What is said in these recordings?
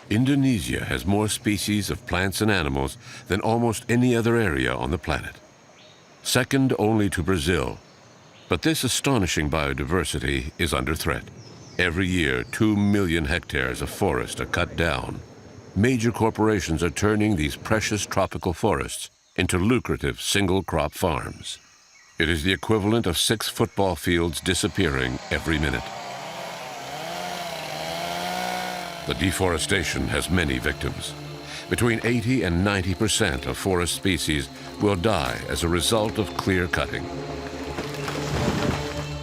Indonesia has more species of plants and animals than almost any other area on the planet, second only to Brazil. But this astonishing biodiversity is under threat. Every year, 2 million hectares of forest are cut down. Major corporations are turning these precious tropical forests into lucrative single-crop farms. It is the equivalent of 6 football fields disappearing every minute. The deforestation has many victims. Between 80 and 90% of forest species will die as a result of clear cutting.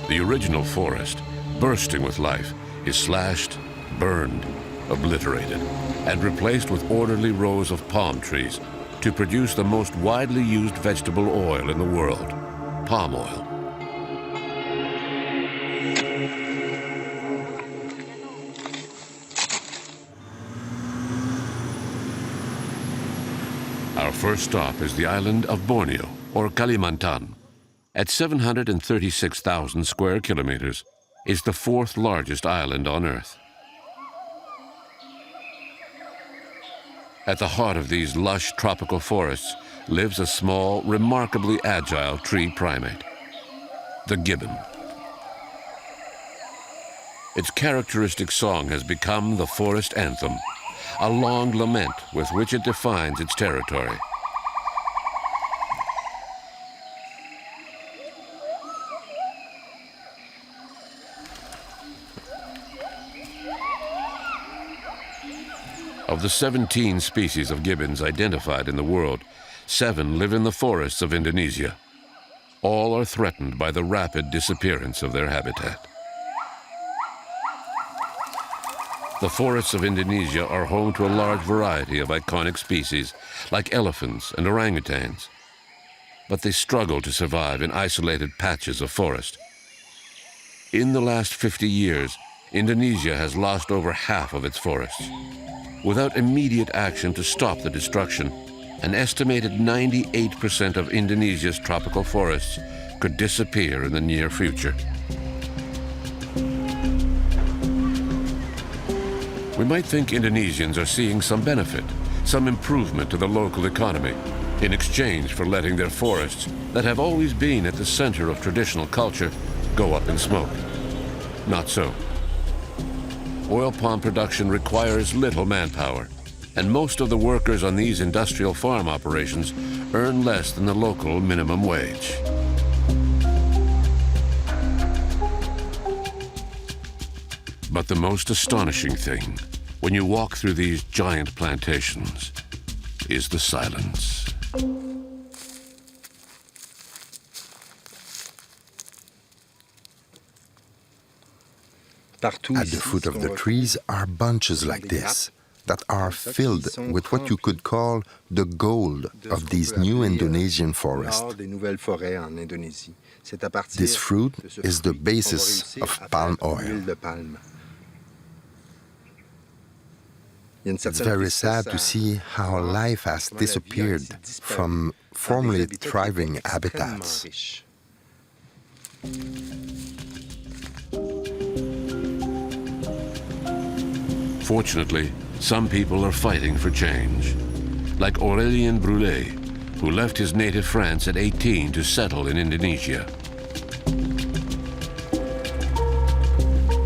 The original forest, bursting with life, is slashed, burned, obliterated, and replaced with orderly rows of palm trees to produce the most widely used vegetable oil in the world, palm oil. Our first stop is the island of Borneo, or Kalimantan. At 736,000 square kilometers, is the 4th largest island on Earth. At the heart of these lush tropical forests lives a small, remarkably agile tree primate, the gibbon. Its characteristic song has become the forest anthem, a long lament with which it defines its territory. Of the 17 species of gibbons identified in the world, 7 live in the forests of Indonesia. All are threatened by the rapid disappearance of their habitat. The forests of Indonesia are home to a large variety of iconic species, like elephants and orangutans. But they struggle to survive in isolated patches of forest. In the last 50 years, Indonesia has lost over half of its forests. Without immediate action to stop the destruction, an estimated 98% of Indonesia's tropical forests could disappear in the near future. We might think Indonesians are seeing some benefit, some improvement to the local economy, in exchange for letting their forests, that have always been at the center of traditional culture, go up in smoke. Not so. Oil palm production requires little manpower, and most of the workers on these industrial farm operations earn less than the local minimum wage. But the most astonishing thing, when you walk through these giant plantations, is the silence. At the foot of the trees are bunches like this that are filled with what you could call the gold of these new Indonesian forests. This fruit is the basis of palm oil. It's very sad to see how life has disappeared from formerly thriving habitats. Fortunately, some people are fighting for change, like Aurélien Brulé, who left his native France at 18 to settle in Indonesia.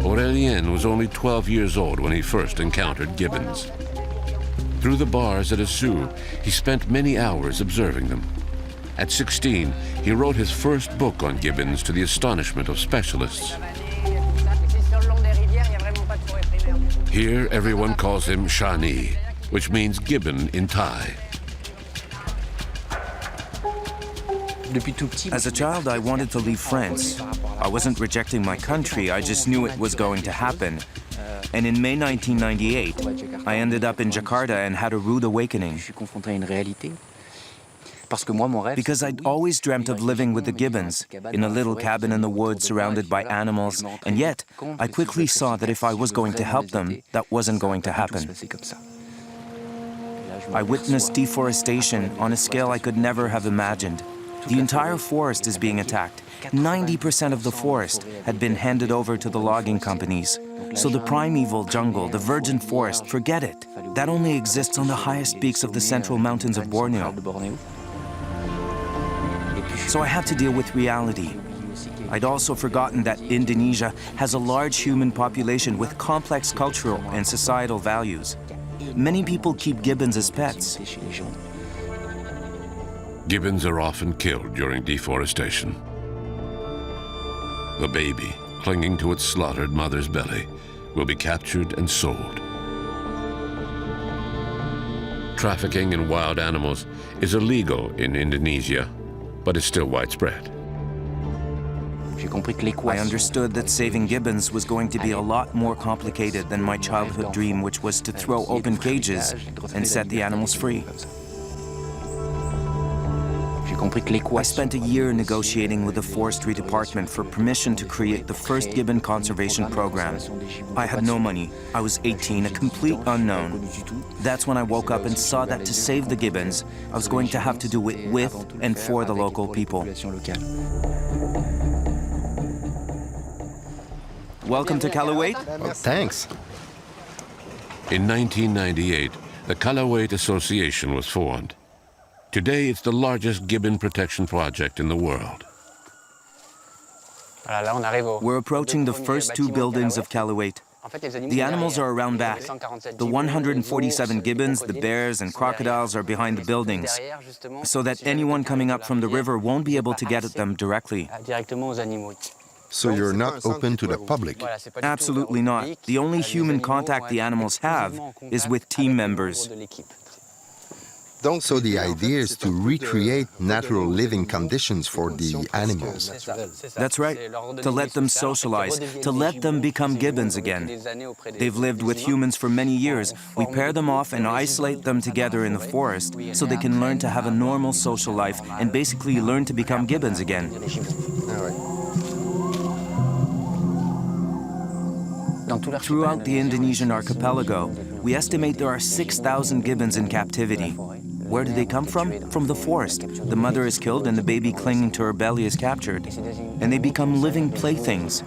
Aurélien was only 12 years old when he first encountered gibbons. Through the bars at a zoo, he spent many hours observing them. At 16, he wrote his first book on gibbons to the astonishment of specialists. Here, everyone calls him Shani, which means gibbon in Thai. As a child, I wanted to leave France. I wasn't rejecting my country, I just knew it was going to happen. And in May 1998, I ended up in Jakarta and had a rude awakening. Because I'd always dreamt of living with the gibbons, in a little cabin in the woods surrounded by animals, and yet I quickly saw that if I was going to help them, that wasn't going to happen. I witnessed deforestation on a scale I could never have imagined. The entire forest is being attacked. 90% of the forest had been handed over to the logging companies. So the primeval jungle, the virgin forest, forget it. That only exists on the highest peaks of the central mountains of Borneo. So I had to deal with reality. I'd also forgotten that Indonesia has a large human population with complex cultural and societal values. Many people keep gibbons as pets. Gibbons are often killed during deforestation. The baby, clinging to its slaughtered mother's belly, will be captured and sold. Trafficking in wild animals is illegal in Indonesia, but is still widespread. I understood that saving gibbons was going to be a lot more complicated than my childhood dream, which was to throw open cages and set the animals free. I spent a year negotiating with the forestry department for permission to create the first gibbon conservation program. I had no money. I was 18, a complete unknown. That's when I woke up and saw that to save the gibbons, I was going to have to do it with and for the local people. Welcome to Callawait. Oh, thanks. In 1998, the Callaweit Association was formed. Today, it's the largest gibbon protection project in the world. We're approaching the first two buildings of Callawait. The animals are around back. The 147 gibbons, the bears and crocodiles are behind the buildings, so that anyone coming up from the river won't be able to get at them directly. So you're not open to the public? Absolutely not. The only human contact the animals have is with team members. So the idea is to recreate natural living conditions for the animals. That's right. To let them socialize, to let them become gibbons again. They've lived with humans for many years. We pair them off and isolate them together in the forest so they can learn to have a normal social life and basically learn to become gibbons again. Throughout the Indonesian archipelago, we estimate there are 6,000 gibbons in captivity. Where do they come from? From the forest. The mother is killed and the baby clinging to her belly is captured. And they become living playthings.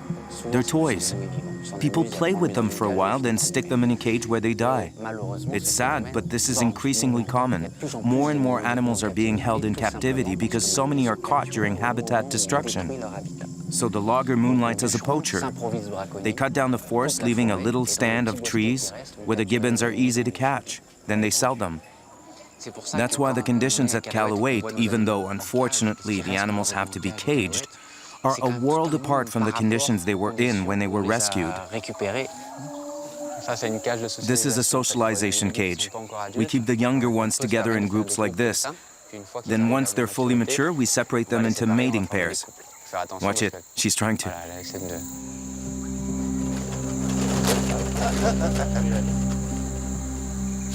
They're toys. People play with them for a while, then stick them in a cage where they die. It's sad, but this is increasingly common. More and more animals are being held in captivity because so many are caught during habitat destruction. So the logger moonlights as a poacher. They cut down the forest, leaving a little stand of trees where the gibbons are easy to catch. Then they sell them. That's why the conditions at Callawait, even though unfortunately the animals have to be caged, are a world apart from the conditions they were in when they were rescued. This is a socialization cage. We keep the younger ones together in groups like this. Then once they're fully mature, we separate them into mating pairs. Watch it, she's trying to.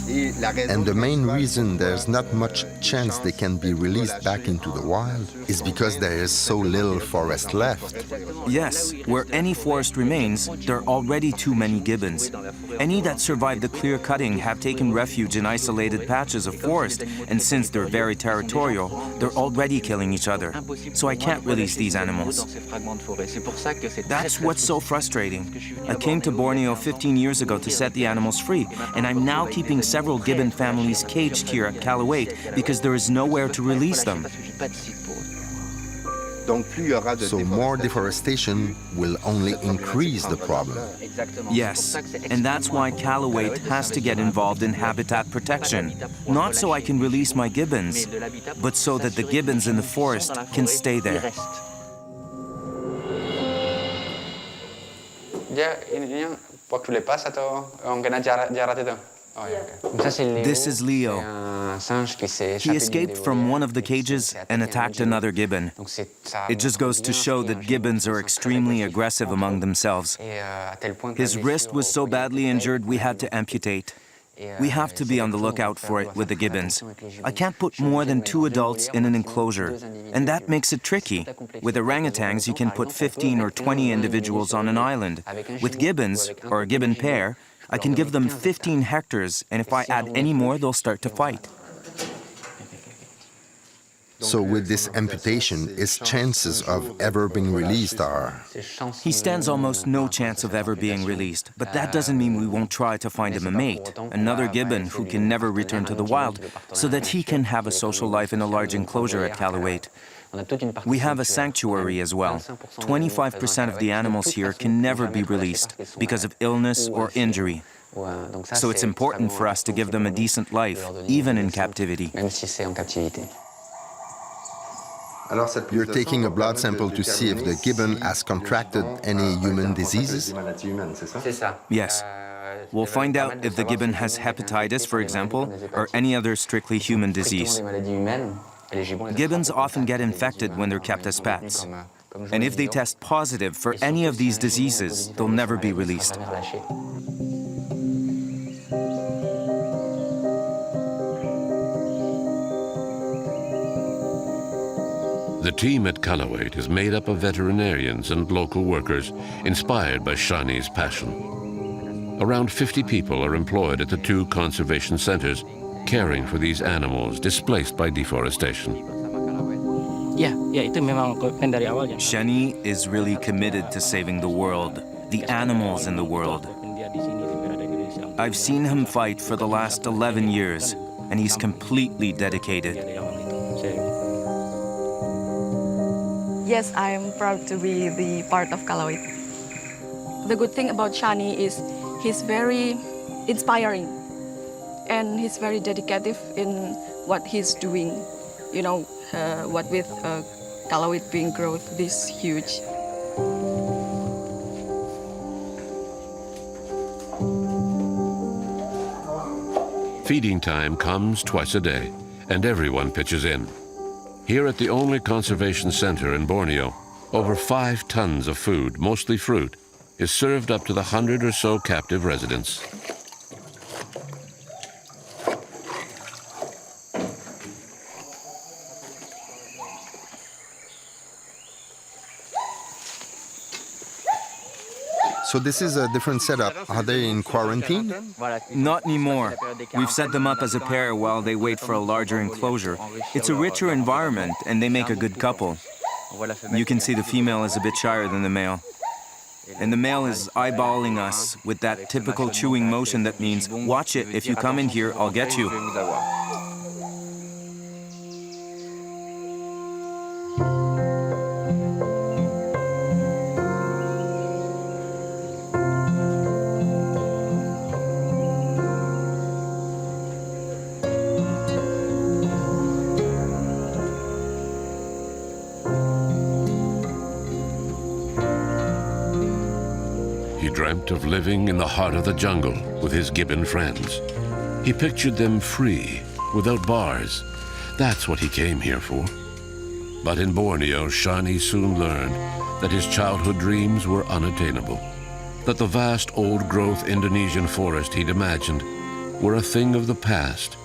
And the main reason there's not much chance they can be released back into the wild is because there is so little forest left. Yes, where any forest remains, there are already too many gibbons. Any that survived the clear cutting have taken refuge in isolated patches of forest, and since they're very territorial, they're already killing each other. So I can't release these animals. That's what's so frustrating. I came to Borneo 15 years ago to set the animals free, and I'm now keeping several gibbon families caged here at Callawait because there is nowhere to release them. So more deforestation will only increase the problem. Yes, and that's why Callawait has to get involved in habitat protection. Not so I can release my gibbons, but so that the gibbons in the forest can stay there. This is Leo. He escaped from one of the cages and attacked another gibbon. It just goes to show that gibbons are extremely aggressive among themselves. His wrist was so badly injured we had to amputate. We have to be on the lookout for it with the gibbons. I can't put more than 2 adults in an enclosure, and that makes it tricky. With orangutans, you can put 15 or 20 individuals on an island. With gibbons, or a gibbon pair, I can give them 15 hectares, and if I add any more, they'll start to fight. So with this amputation, his chances of ever being released are... He stands almost no chance of ever being released, but that doesn't mean we won't try to find him a mate, another gibbon who can never return to the wild, so that he can have a social life in a large enclosure at Callawait. We have a sanctuary as well. 25% of the animals here can never be released because of illness or injury. So it's important for us to give them a decent life, even in captivity. You're taking a blood sample to see if the gibbon has contracted any human diseases? Yes. We'll find out if the gibbon has hepatitis, for example, or any other strictly human disease. Gibbons often get infected when they're kept as pets. And if they test positive for any of these diseases, they'll never be released. The team at Callawait is made up of veterinarians and local workers inspired by Shani's passion. Around 50 people are employed at the 2 conservation centers, caring for these animals displaced by deforestation. Shani is really committed to saving the world, the animals in the world. I've seen him fight for the last 11 years, and he's completely dedicated. Yes, I am proud to be the part of Callawait. The good thing about Shani is he's very inspiring and he's very dedicated in what he's doing. You know, what with Callawait being growth this huge. Feeding time comes twice a day, and everyone pitches in. Here at the only conservation center in Borneo, over 5 tons of food, mostly fruit, is served up to the 100 or so captive residents. So this is a different setup. Are they in quarantine? Not anymore. We've set them up as a pair while they wait for a larger enclosure. It's a richer environment, and they make a good couple. You can see the female is a bit shyer than the male. And the male is eyeballing us with that typical chewing motion that means, watch it, if you come in here, I'll get you. He dreamt of living in the heart of the jungle with his gibbon friends. He pictured them free, without bars. That's what he came here for. But in Borneo, Shani soon learned that his childhood dreams were unattainable, that the vast old-growth Indonesian forest he'd imagined were a thing of the past,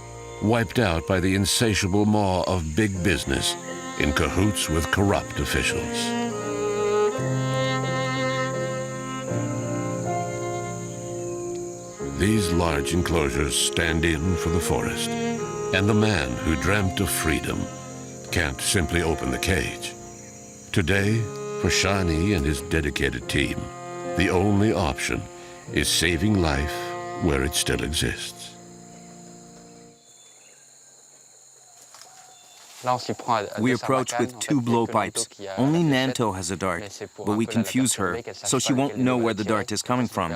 wiped out by the insatiable maw of big business in cahoots with corrupt officials. These large enclosures stand in for the forest, and the man who dreamt of freedom can't simply open the cage. Today, for Shani and his dedicated team, the only option is saving life where it still exists. We approach with 2 blowpipes. Only Nanto has a dart, but we confuse her, so she won't know where the dart is coming from.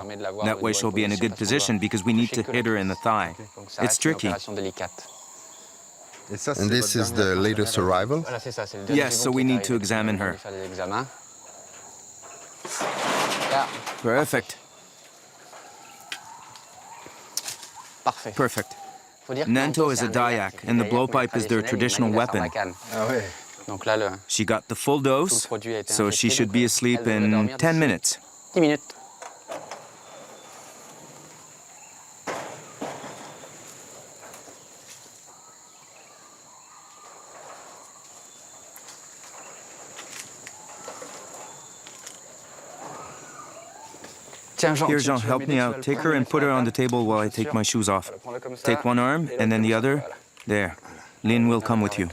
That way she'll be in a good position because we need to hit her in the thigh. It's tricky. And this is the latest arrival? Yes, so we need to examine her. Perfect. Perfect. Nanto is a Dayak, and the blowpipe is their traditional weapon. She got the full dose, so she should be asleep in 10 minutes. Here, Jean, help me out. Take her and put her on the table while I take my shoes off. Take one arm, and then the other. There. Lin will come with you.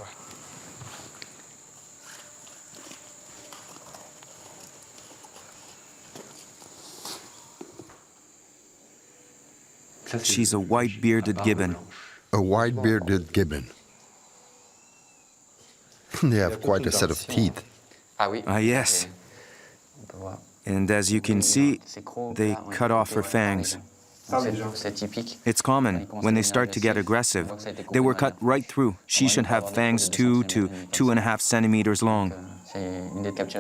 She's a white-bearded gibbon. A white-bearded gibbon. They have quite a set of teeth. Ah, yes. And as you can see, they cut off her fangs. It's common when they start to get aggressive. They were cut right through. She should have fangs 2 to 2.5 centimeters long.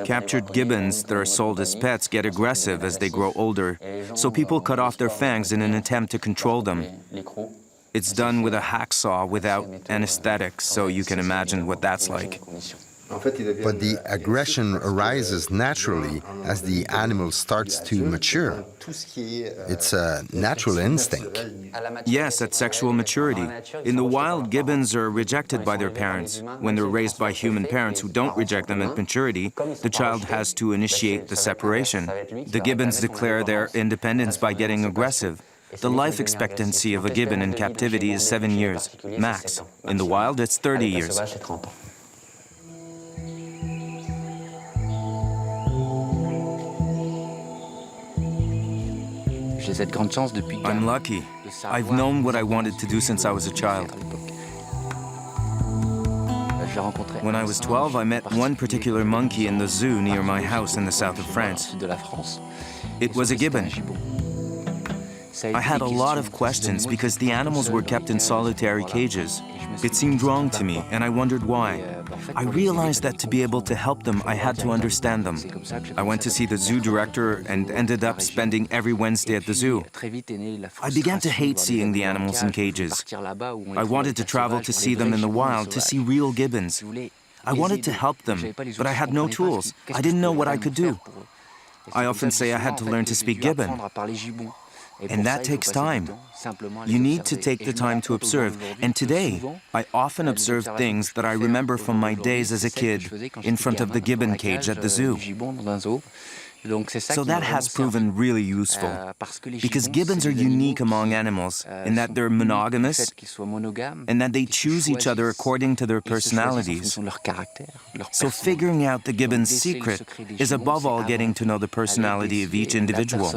Captured gibbons that are sold as pets get aggressive as they grow older, so people cut off their fangs in an attempt to control them. It's done with a hacksaw without anesthetics, so you can imagine what that's like. But the aggression arises naturally as the animal starts to mature. It's a natural instinct. Yes, at sexual maturity. In the wild, gibbons are rejected by their parents. When they're raised by human parents who don't reject them at maturity, the child has to initiate the separation. The gibbons declare their independence by getting aggressive. The life expectancy of a gibbon in captivity is 7 years, max. In the wild, it's 30 years. I'm lucky. I've known what I wanted to do since I was a child. When I was 12, I met one particular monkey in the zoo near my house in the south of France. It was a gibbon. I had a lot of questions because the animals were kept in solitary cages. It seemed wrong to me, and I wondered why. I realized that to be able to help them, I had to understand them. I went to see the zoo director and ended up spending every Wednesday at the zoo. I began to hate seeing the animals in cages. I wanted to travel to see them in the wild, to see real gibbons. I wanted to help them, but I had no tools. I didn't know what I could do. I often say I had to learn to speak Gibbon. And that takes time. You need to take the time to observe. And today, I often observe things that I remember from my days as a kid in front of the gibbon cage at the zoo. So that has proven really useful, because gibbons are unique among animals in that they're monogamous and that they choose each other according to their personalities. So figuring out the gibbon's secret is above all getting to know the personality of each individual.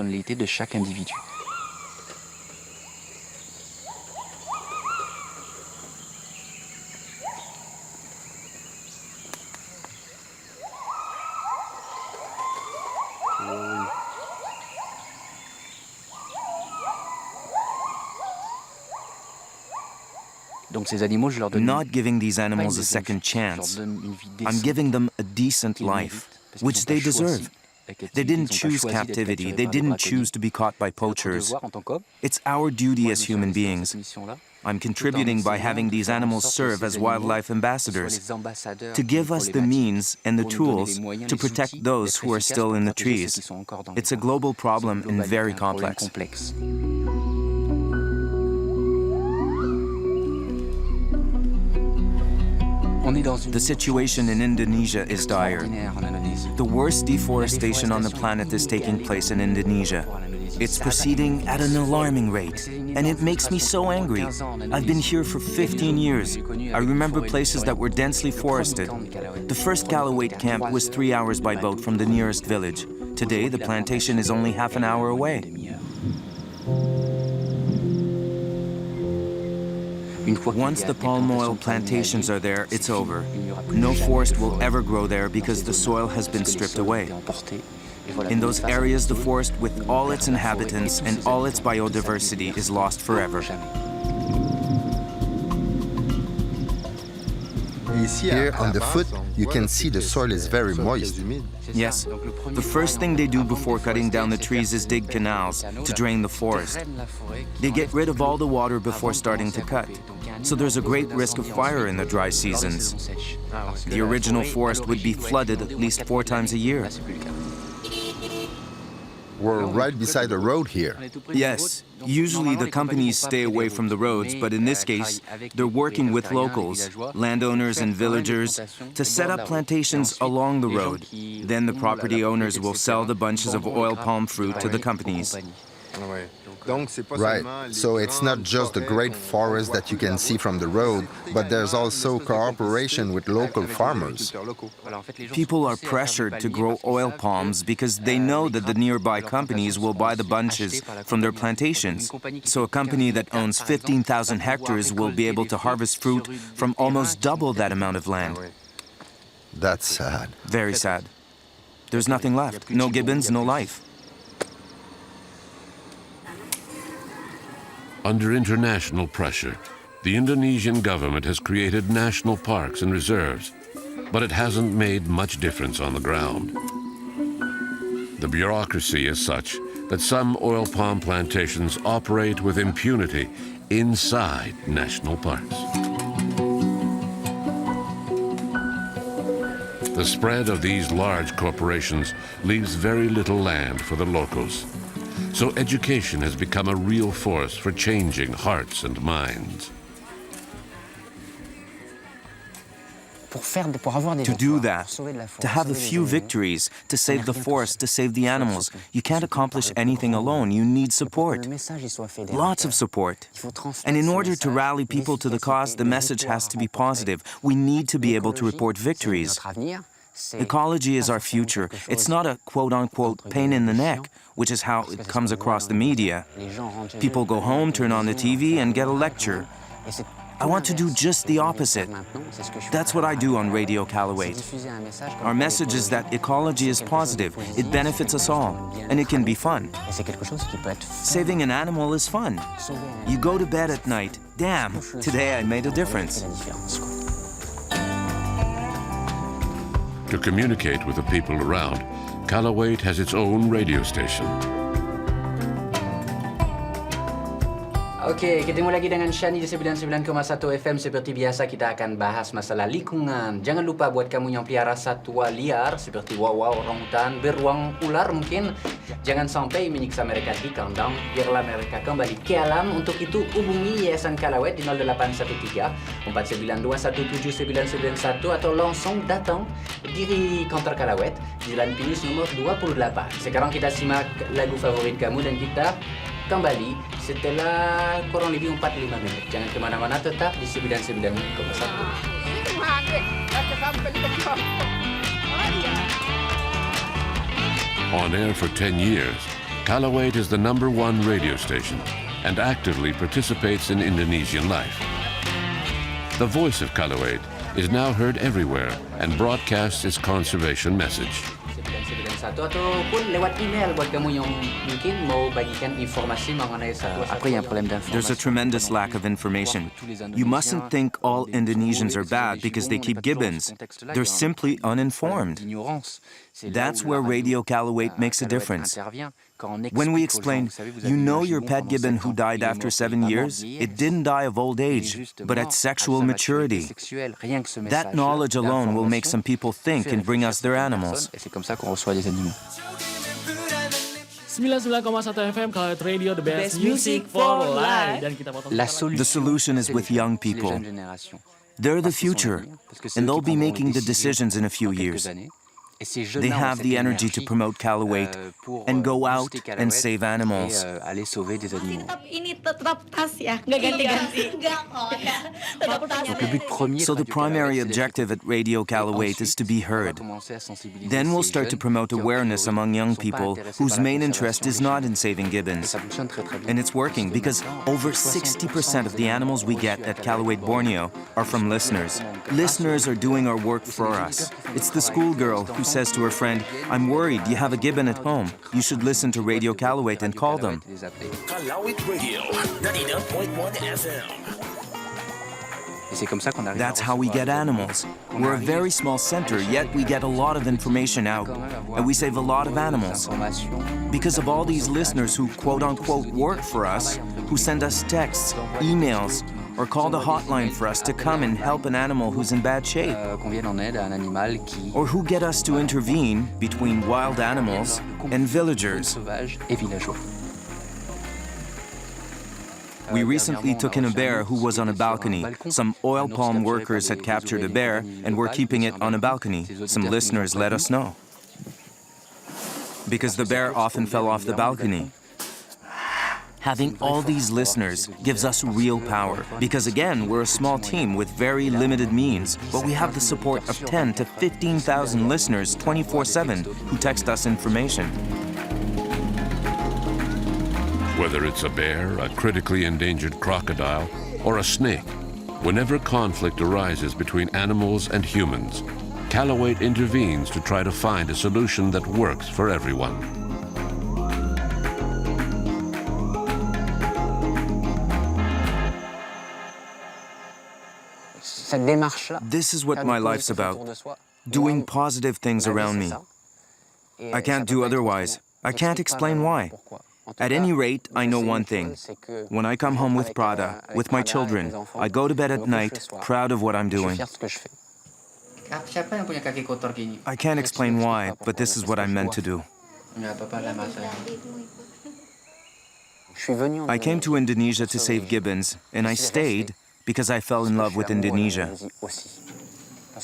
Not giving these animals a second chance. I'm giving them a decent life, which they deserve. They didn't choose captivity. They didn't choose to be caught by poachers. It's our duty as human beings. I'm contributing by having these animals serve as wildlife ambassadors, to give us the means and the tools to protect those who are still in the trees. It's a global problem and very complex. The situation in Indonesia is dire. The worst deforestation on the planet is taking place in Indonesia. It's proceeding at an alarming rate, and it makes me so angry. I've been here for 15 years. I remember places that were densely forested. The first Callawait camp was 3 hours by boat from the nearest village. Today, the plantation is only half an hour away. Once the palm oil plantations are there, it's over. No forest will ever grow there because the soil has been stripped away. In those areas, the forest with all its inhabitants and all its biodiversity is lost forever. Here on the foot, you can see the soil is very moist. Yes. The first thing they do before cutting down the trees is dig canals to drain the forest. They get rid of all the water before starting to cut. So there's a great risk of fire in the dry seasons. The original forest would be flooded at least 4 times a year. We're right beside the road here. Yes. Usually the companies stay away from the roads, but in this case, they're working with locals, landowners and villagers, to set up plantations along the road. Then the property owners will sell the bunches of oil palm fruit to the companies. Right, so it's not just the great forest that you can see from the road, but there's also cooperation with local farmers. People are pressured to grow oil palms because they know that the nearby companies will buy the bunches from their plantations. So a company that owns 15,000 hectares will be able to harvest fruit from almost double that amount of land. That's sad. Very sad. There's nothing left. No gibbons, no life. Under international pressure, the Indonesian government has created national parks and reserves, but it hasn't made much difference on the ground. The bureaucracy is such that some oil palm plantations operate with impunity inside national parks. The spread of these large corporations leaves very little land for the locals. So education has become a real force for changing hearts and minds. To do that, to have a few victories, to save the forest, to save the animals, you can't accomplish anything alone. You need support. Lots of support. And in order to rally people to the cause, the message has to be positive. We need to be able to report victories. Ecology is our future. It's not a quote-unquote pain in the neck, which is how it comes across the media. People go home, turn on the TV, and get a lecture. I want to do just the opposite. That's what I do on Radio Callawait. Our message is that ecology is positive, it benefits us all, and it can be fun. Saving an animal is fun. You go to bed at night, damn, today I made a difference. To communicate with the people around, Callawait has its own radio station. Oke, ketemu lagi dengan Shani di 99,1 FM. Seperti biasa kita akan bahas masalah lingkungan. Jangan lupa buat kamu yang pelihara satwa liar seperti wawa, orangutan, beruang, ular mungkin, jangan sampai menyiksa mereka di kandang. Biarlah mereka kembali ke alam. Untuk itu hubungi Yayasan Callawait di 0813 492 17991 atau langsung datang di kantor Callawait di Jalan Pinus nomor 28. Sekarang kita simak lagu favorit kamu dan kita kembali setelah kurang lebih 45 menit. Jangan kemana-mana, tetap di 99,1. On air for 10 years, Callawait is the #1 radio station and actively participates in Indonesian life. The voice of Callawait is now heard everywhere and broadcasts its conservation message. Ataupun lewat email buat kamu yang mungkin mau bagikan informasi mengenai satwa-satwa. There's a tremendous lack of information. You mustn't think all Indonesians are bad because they keep gibbons. They're simply uninformed. That's where Radio Callawait makes a difference. When we explain, you know your pet gibbon who died after 7 years? It didn't die of old age, but at sexual maturity. That knowledge alone will make some people think and bring us their animals. 99,1 FM Kalawait Radio, the best music for life. Dan kita potong The solution is with young people. They're the future, and they'll be making the decisions in a few years. They have the energy to promote Callawait and go out and save animals. So the primary objective at Radio Callawait is to be heard. Then we'll start to promote awareness among young people whose main interest is not in saving gibbons. And it's working because over 60% of the animals we get at Callawait Borneo are from listeners. Listeners are doing our work for us. It's the schoolgirl who says to her friend, "I'm worried you have a gibbon at home. You should listen to Radio Callawait and call them." Kalawait Radio, 99.1 FM. That's how we get animals. We're a very small center, yet we get a lot of information out, and we save a lot of animals. Because of all these listeners who quote-unquote work for us, who send us texts, emails, or call the hotline for us to come and help an animal who's in bad shape. Or who get us to intervene between wild animals and villagers. We recently took in a bear who was on a balcony. Some oil palm workers had captured a bear and were keeping it on a balcony. Some listeners let us know. Because the bear often fell off the balcony. Having all these listeners gives us real power because, again, we're a small team with very limited means, but we have the support of 10 to 15,000 listeners 24/7 who text us information. Whether it's a bear, a critically endangered crocodile, or a snake, whenever conflict arises between animals and humans, Callawait intervenes to try to find a solution that works for everyone. This is what my life's about, doing positive things around me. I can't do otherwise. I can't explain why. At any rate, I know one thing. When I come home with Prada, with my children, I go to bed at night proud of what I'm doing. I can't explain why, but this is what I'm meant to do. I came to Indonesia to save gibbons, and I stayed because I fell in love with Indonesia.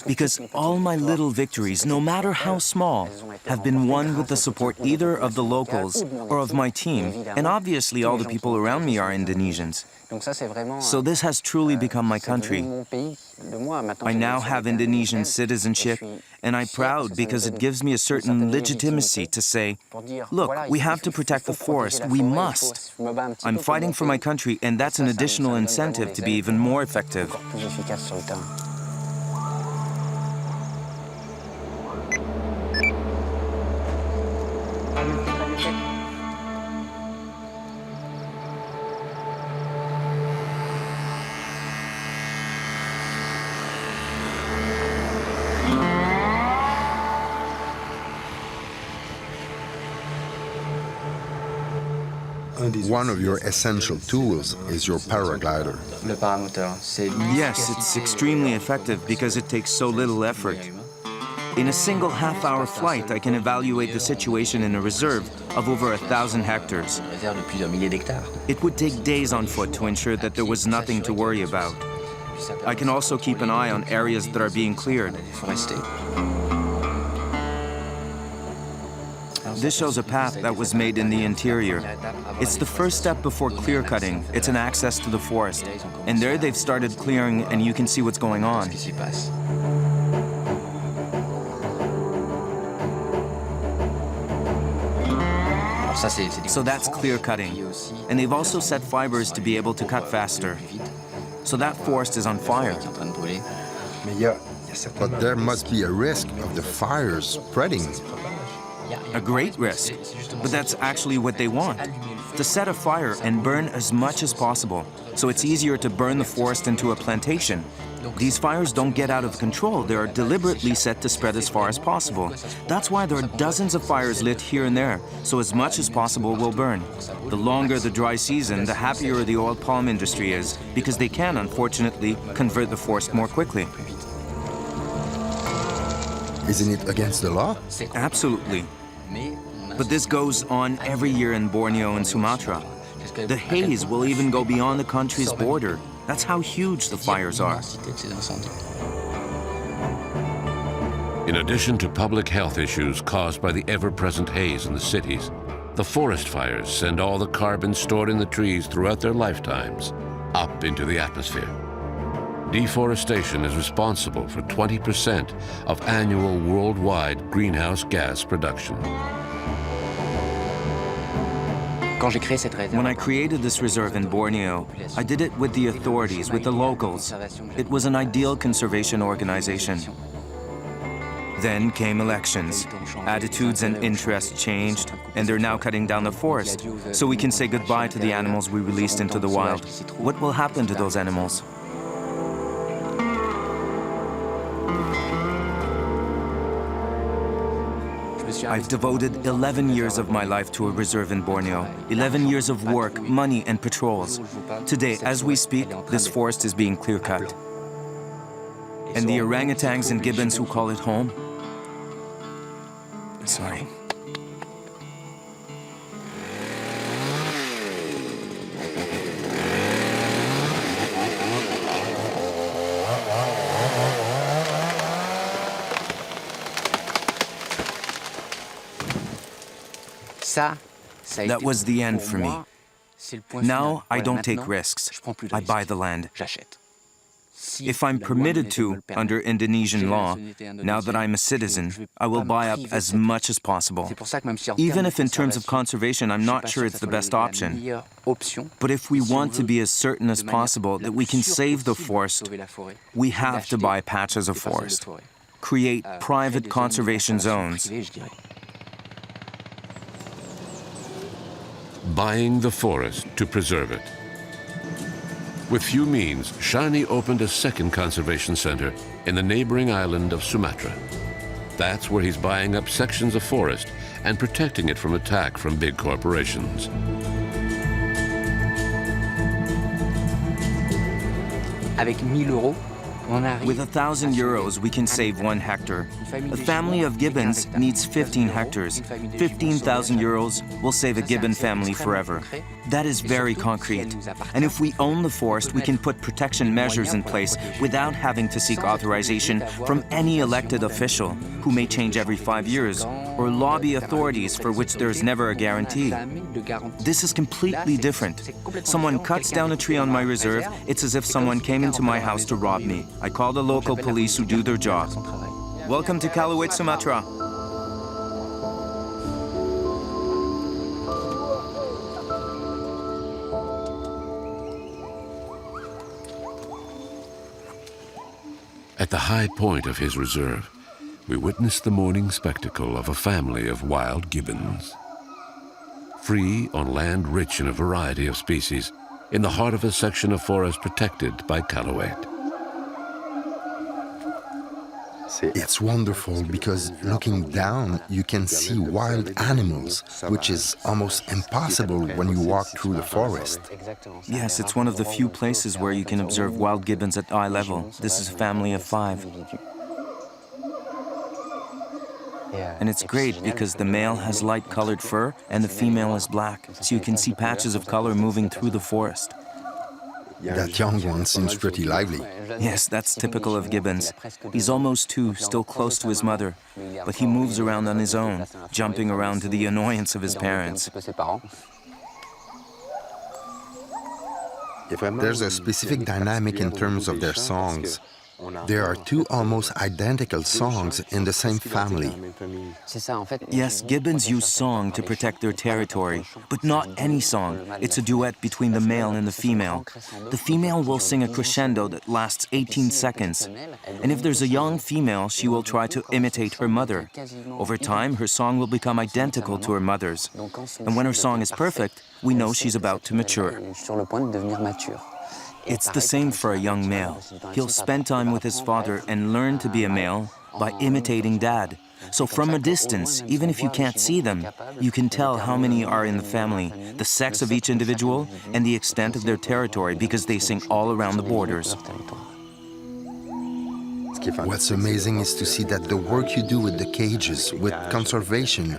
Because all my little victories, no matter how small, have been won with the support either of the locals or of my team, and obviously all the people around me are Indonesians. So this has truly become my country. I now have Indonesian citizenship, and I'm proud because it gives me a certain legitimacy to say, look, we have to protect the forest, we must. I'm fighting for my country, and that's an additional incentive to be even more effective. One of your essential tools is your paraglider. Yes, it's extremely effective because it takes so little effort. In a single half-hour flight, I can evaluate the situation in a reserve of over 1,000 hectares. It would take days on foot to ensure that there was nothing to worry about. I can also keep an eye on areas that are being cleared. This shows a path that was made in the interior. It's the first step before clear cutting. It's an access to the forest. And there they've started clearing, and you can see what's going on. So that's clear cutting. And they've also set fibers to be able to cut faster. So that forest is on fire. But there must be a risk of the fires spreading. A great risk, but that's actually what they want. To set a fire and burn as much as possible, so it's easier to burn the forest into a plantation. These fires don't get out of control, they are deliberately set to spread as far as possible. That's why there are dozens of fires lit here and there, so as much as possible will burn. The longer the dry season, the happier the oil palm industry is, because they can, unfortunately, convert the forest more quickly. Isn't it against the law? Absolutely. But this goes on every year in Borneo and Sumatra. The haze will even go beyond the country's border. That's how huge the fires are. In addition to public health issues caused by the ever-present haze in the cities, the forest fires send all the carbon stored in the trees throughout their lifetimes up into the atmosphere. Deforestation is responsible for 20% of annual worldwide greenhouse gas production. When I created this reserve in Borneo, I did it with the authorities, with the locals. It was an ideal conservation organization. Then came elections. Attitudes and interests changed, and they're now cutting down the forest, so we can say goodbye to the animals we released into the wild. What will happen to those animals? I've devoted 11 years of my life to a reserve in Borneo, 11 years of work, money, and patrols. Today, as we speak, this forest is being clear-cut. And the orangutans and gibbons who call it home? Sorry. That was the end for me. Now I don't take risks. I buy the land. If I'm permitted to, under Indonesian law, now that I'm a citizen, I will buy up as much as possible. Even if in terms of conservation, I'm not sure it's the best option. But if we want to be as certain as possible that we can save the forest, we have to buy patches of forest, create private conservation zones. Buying the forest to preserve it. With few means, Shani opened a second conservation center in the neighboring island of Sumatra. That's where he's buying up sections of forest and protecting it from attack from big corporations. With 1,000 euros, we can save 1 hectare. A family of Gibbons needs 15 hectares. 15,000 euros will save a Gibbon family forever. That is very concrete. And if we own the forest, we can put protection measures in place without having to seek authorization from any elected official, who may change every 5 years, or lobby authorities for which there is never a guarantee. This is completely different. Someone cuts down a tree on my reserve, it's as if someone came into my house to rob me. I call the local police who do their job. Welcome to Callawait, Sumatra. At the high point of his reserve, we witness the morning spectacle of a family of wild gibbons. Free on land rich in a variety of species, in the heart of a section of forest protected by Callawait. It's wonderful because looking down, you can see wild animals, which is almost impossible when you walk through the forest. Yes, it's one of the few places where you can observe wild gibbons at eye level. This is a family of 5. And it's great because the male has light-colored fur and the female is black, so you can see patches of color moving through the forest. That young one seems pretty lively. Yes, that's typical of Gibbons. He's almost 2, still close to his mother, but he moves around on his own, jumping around to the annoyance of his parents. There's a specific dynamic in terms of their songs. There are 2 almost identical songs in the same family. Yes, Gibbons use song to protect their territory, but not any song. It's a duet between the male and the female. The female will sing a crescendo that lasts 18 seconds. And if there's a young female, she will try to imitate her mother. Over time, her song will become identical to her mother's. And when her song is perfect, we know she's about to mature. It's the same for a young male. He'll spend time with his father and learn to be a male by imitating dad. So from a distance, even if you can't see them, you can tell how many are in the family, the sex of each individual, and the extent of their territory because they sing all around the borders. What's amazing is to see that the work you do with the cages, with conservation,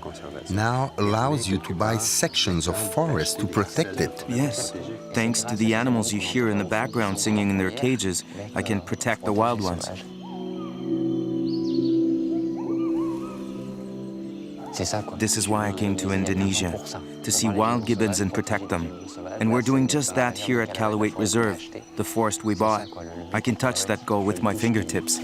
now allows you to buy sections of forest to protect it. Yes. Thanks to the animals you hear in the background singing in their cages, I can protect the wild ones. This is why I came to Indonesia, to see wild gibbons and protect them. And we're doing just that here at Kalawait Reserve, the forest we bought. I can touch that goal with my fingertips.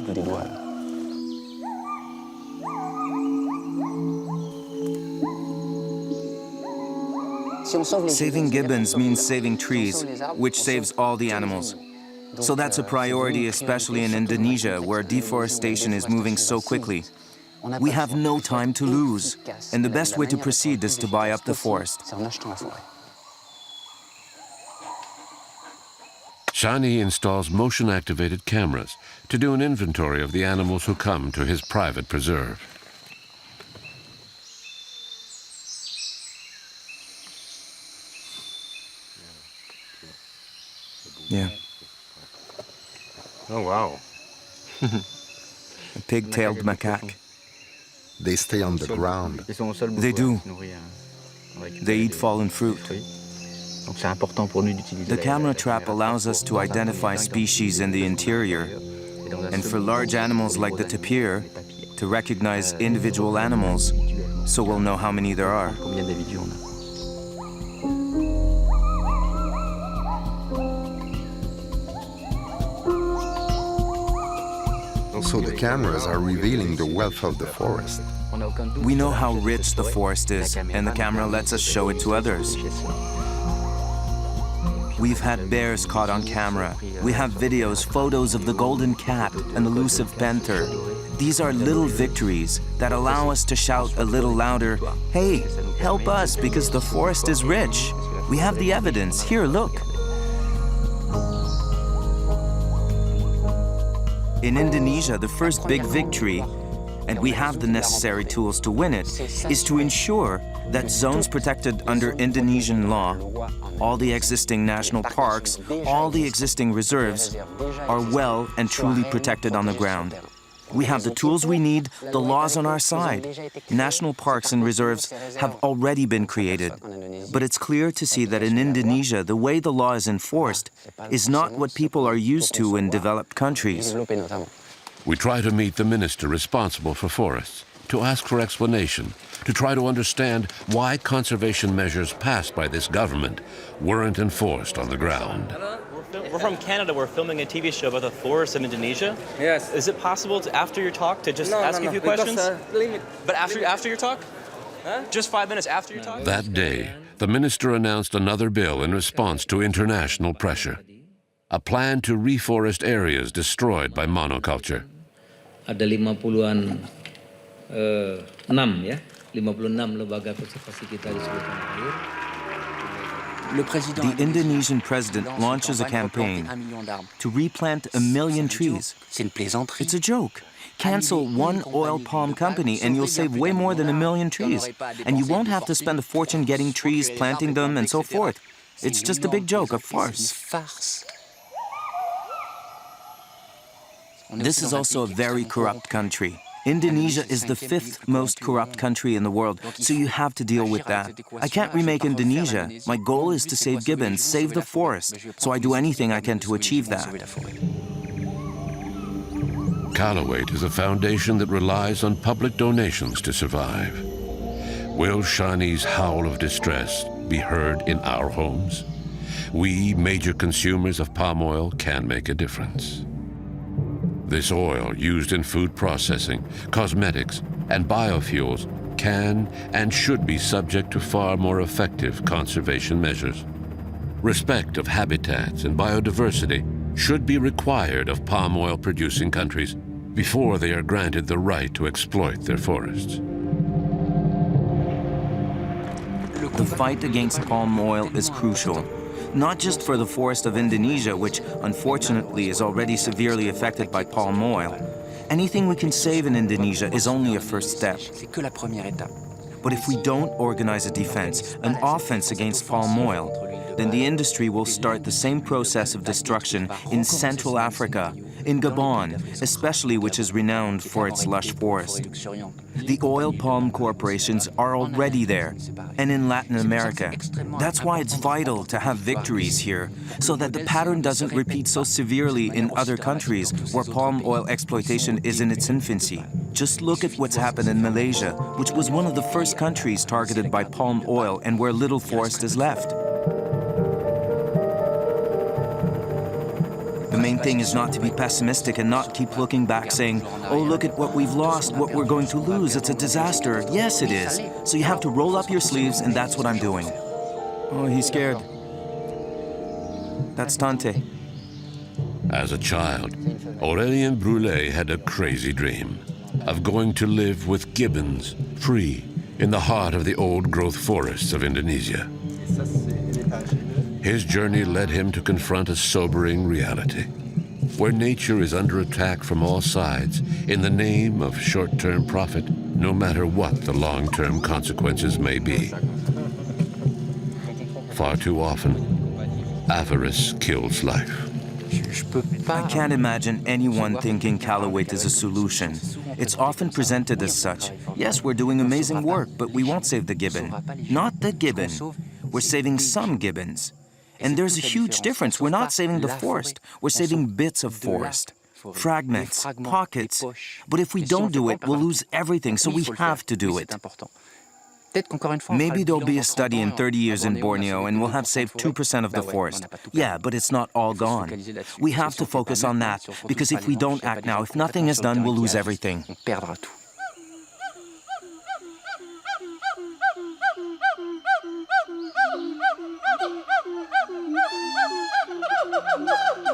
Saving gibbons means saving trees, which saves all the animals. So that's a priority, especially in Indonesia, where deforestation is moving so quickly. We have no time to lose, and the best way to proceed is to buy up the forest. Shani installs motion-activated cameras to do an inventory of the animals who come to his private preserve. Yeah. Oh, wow. A pig-tailed macaque. They stay on the ground. They do. They eat fallen fruit. The camera trap allows us to identify species in the interior, and for large animals like the tapir, to recognize individual animals, so we'll know how many there are. Also, the cameras are revealing the wealth of the forest. We know how rich the forest is, and the camera lets us show it to others. We've had bears caught on camera. We have videos, photos of the golden cat, an elusive panther. These are little victories that allow us to shout a little louder, "Hey, help us because the forest is rich." We have the evidence. Here, look. In Indonesia, the first big victory, and we have the necessary tools to win it, is to ensure that zones protected under Indonesian law, all the existing national parks, all the existing reserves, are well and truly protected on the ground. We have the tools we need, the laws on our side. National parks and reserves have already been created. But it's clear to see that in Indonesia, the way the law is enforced is not what people are used to in developed countries. We try to meet the minister responsible for forests, to ask for explanation, to try to understand why conservation measures passed by this government weren't enforced on the ground. We're from Canada. We're filming a TV show about the forests of Indonesia. Yes. Is it possible to, after your talk, to just ask you a few questions? But after your talk? Huh? Just 5 minutes after your talk? That day, the minister announced another bill in response to international pressure. A plan to reforest areas destroyed by monoculture. Ada 56 lembaga konservasi kita di seluruh tanah air. The Indonesian president launches a campaign to replant 1 million trees. It's a joke. Cancel one oil palm company and you'll save way more than 1 million trees. And you won't have to spend a fortune getting trees, planting them, and so forth. It's just a big joke, a farce. This is also a very corrupt country. Indonesia is the 5th most corrupt country in the world, so you have to deal with that. I can't remake Indonesia. My goal is to save gibbons, save the forest, so I do anything I can to achieve that. Callawait is a foundation that relies on public donations to survive. Will Shani's howl of distress be heard in our homes? We, major consumers of palm oil, can make a difference. This oil, used in food processing, cosmetics, and biofuels, can and should be subject to far more effective conservation measures. Respect of habitats and biodiversity should be required of palm oil-producing countries before they are granted the right to exploit their forests. The fight against palm oil is crucial. Not just for the forest of Indonesia, which unfortunately is already severely affected by palm oil. Anything we can save in Indonesia is only a first step. But if we don't organize a defense, an offense against palm oil, then the industry will start the same process of destruction in Central Africa, in Gabon, especially, which is renowned for its lush forest. The oil palm corporations are already there, and in Latin America. That's why it's vital to have victories here, so that the pattern doesn't repeat so severely in other countries where palm oil exploitation is in its infancy. Just look at what's happened in Malaysia, which was one of the first countries targeted by palm oil and where little forest is left. The main thing is not to be pessimistic and not keep looking back saying, oh, look at what we've lost, what we're going to lose, it's a disaster. Yes, it is. So you have to roll up your sleeves, and that's what I'm doing. Oh, he's scared. That's Tante. As a child, Aurélien Brulé had a crazy dream of going to live with gibbons, free, in the heart of the old-growth forests of Indonesia. His journey led him to confront a sobering reality, where nature is under attack from all sides in the name of short-term profit, no matter what the long-term consequences may be. Far too often, avarice kills life. I can't imagine anyone thinking Callawait is a solution. It's often presented as such. Yes, we're doing amazing work, but we won't save the gibbon. Not the gibbon. We're saving some gibbons. And there's a huge difference. We're not saving the forest. We're saving bits of forest, fragments, pockets. But if we don't do it, we'll lose everything, so we have to do it. Maybe there'll be a study in 30 years in Borneo and we'll have saved 2% of the forest. Yeah, but it's not all gone. We have to focus on that, because if we don't act now, if nothing is done, we'll lose everything.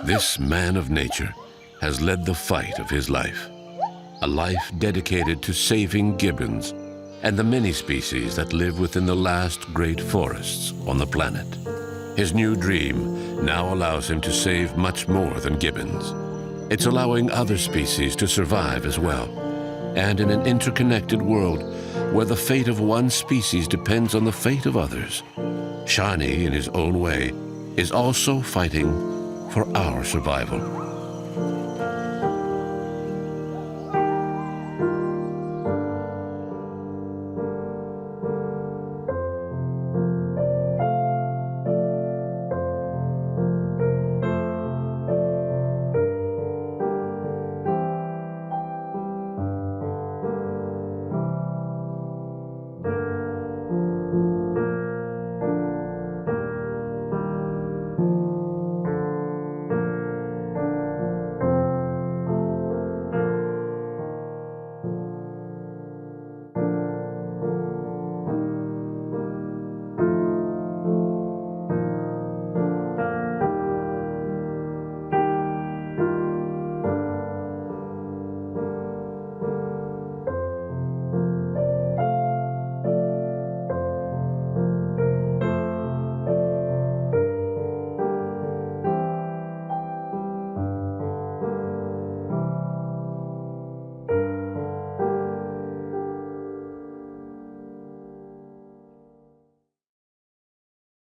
This man of nature has led the fight of his life, a life dedicated to saving gibbons and the many species that live within the last great forests on the planet. His new dream now allows him to save much more than gibbons. It's allowing other species to survive as well. And in an interconnected world where the fate of one species depends on the fate of others, Shani, in his own way, is also fighting for our survival.